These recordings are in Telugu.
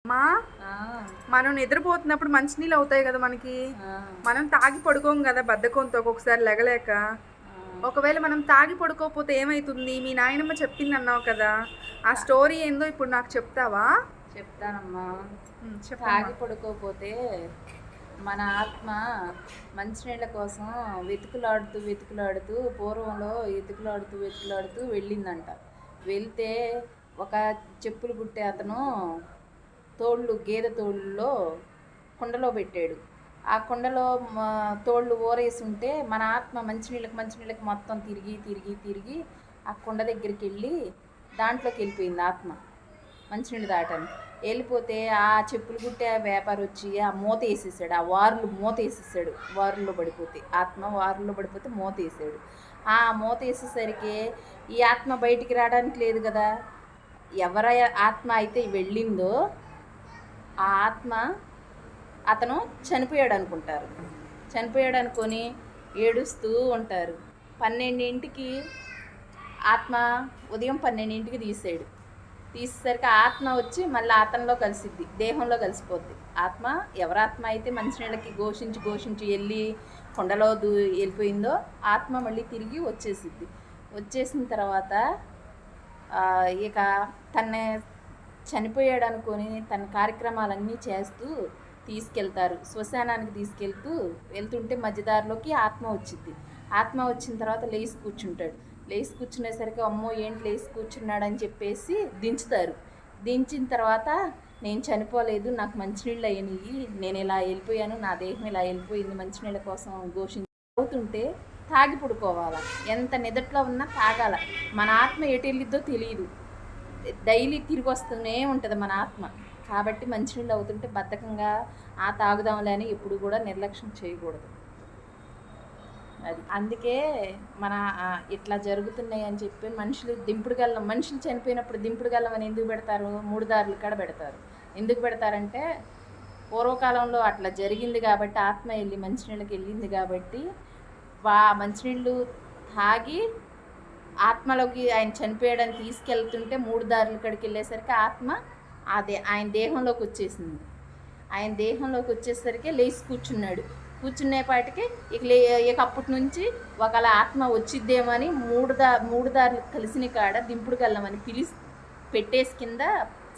మా మనం నిద్రపోతున్నప్పుడు మంచినీళ్ళు అవుతాయి కదా మనకి. మనం తాగి పడుకోం కదా బద్ధకంతో ఒక్కొక్కసారి లెగలేక. ఒకవేళ మనం తాగి పడుకోకపోతే ఏమైతుంది? మీ నాయనమ్మ చెప్పింది అన్నావు కదా, ఆ స్టోరీ ఏందో ఇప్పుడు నాకు చెప్తావా? చెప్తానమ్మా. చెప్పమ్మా. తాగి పడుకోకపోతే మన ఆత్మ మంచినీళ్ళ కోసం వెతుకులాడుతూ పూర్వంలో వెతుకులాడుతూ వెళ్ళిందంట. వెళ్తే ఒక చెప్పులు కుట్టే అతను గేదె తోళ్ళలో కుండలో పెట్టాడు. ఆ కుండలో తోళ్ళు ఊరేసి ఉంటే మన ఆత్మ మంచినీళ్ళకి మొత్తం తిరిగి ఆ కుండ దగ్గరికి వెళ్ళి దాంట్లోకి వెళ్ళిపోయింది ఆత్మ మంచినీళ్ళు దాటానికి. వెళ్ళిపోతే ఆ చెప్పులు కుట్టే వ్యాపారి వచ్చి ఆ మూత వేసేసాడు. ఆ మూత వేసేసాడు. వారుల్లో పడిపోతే మూత వేసాడు. ఆ మూత వేసేసరికి ఈ ఆత్మ బయటికి రావడానికి లేదు కదా. ఎవరి ఆత్మ అయితే వెళ్ళిందో ఆ ఆత్మ అతను చనిపోయాడు అనుకుంటారు. చనిపోయాడు అనుకొని ఏడుస్తూ ఉంటారు. 12ంటికి ఆత్మ ఉదయం 12ంటికి తీసేసరికి ఆత్మ వచ్చి మళ్ళీ అతనిలో కలిసిద్ది, దేహంలో కలిసిపోద్ది. ఎవరాత్మ అయితే మంచినీళ్ళకి ఘోషించి వెళ్ళి కొండలో వెళ్ళిపోయిందో ఆత్మ మళ్ళీ తిరిగి వచ్చేసిన తర్వాత ఇక తన్నే చనిపోయాడు అనుకొని తన కార్యక్రమాలన్నీ చేస్తూ తీసుకెళ్తారు. శ్మశానానికి వెళ్తుంటే మధ్యదారిలోకి ఆత్మ వచ్చిన తర్వాత లేచి కూర్చుంటాడు. లేచి కూర్చునేసరికి అమ్మో ఏంటి లేచి కూర్చున్నాడని చెప్పేసి దించిన తర్వాత నేను చనిపోలేదు, నాకు మంచినీళ్ళు అయినాయి, నేను ఇలా వెళ్ళిపోయాను, నా దేహం ఇలా వెళ్ళిపోయింది మంచినీళ్ళ కోసం అవుతుంటే తాగి పడుకోవాలి. ఎంత నిదట్లో ఉన్నా తాగాల. మన ఆత్మ ఎటు వెళ్ళిద్దో తెలియదు. డైలీ తిరిగి వస్తూనే ఉంటుంది మన ఆత్మ. కాబట్టి మంచినీళ్ళు అవుతుంటే బద్ధకంగా తాగుదాంలే అని ఎప్పుడు కూడా నిర్లక్ష్యం చేయకూడదు. అది అందుకే మన ఇట్లా జరుగుతున్నాయి అని చెప్పి మనుషులు చనిపోయినప్పుడు దింపుడు గల్లం అని ఎందుకు పెడతారు? 3 దారులు కాడ పెడతారు. ఎందుకు పెడతారంటే పూర్వకాలంలో అట్లా జరిగింది కాబట్టి, ఆత్మ వెళ్ళి మంచినీళ్ళకి వెళ్ళింది కాబట్టి మంచినీళ్ళు తాగి ఆత్మలోకి ఆయన చనిపోయాడని తీసుకెళ్తుంటే 3 దారుల కాడికి వెళ్ళేసరికి ఆత్మ ఆయన దేహంలోకి వచ్చేసింది. ఆయన దేహంలోకి వచ్చేసరికి లేచి కూర్చునేపాటికి ఇక అప్పటి నుంచి ఒకవేళ ఆత్మ వచ్చిద్దేమని 3 దారులు కలిసిన కాడ దింపుడు గల్లమని పెట్టేసి కింద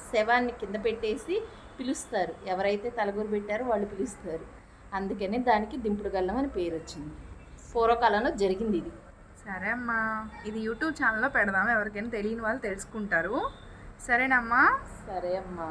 శవాన్ని కింద పెట్టేసి పిలుస్తారు. ఎవరైతే తలగూరు పెట్టారో వాళ్ళు పిలుస్తారు. అందుకని దానికి దింపుడు గల్లం అని పేరు వచ్చింది. పూర్వకాలంలో జరిగింది ఇది. సరే అమ్మా, ఇది యూట్యూబ్ ఛానల్లో పెడదాం, ఎవరికైనా తెలియని వాళ్ళు తెలుసుకుంటారు. సరేనమ్మా. సరే అమ్మా.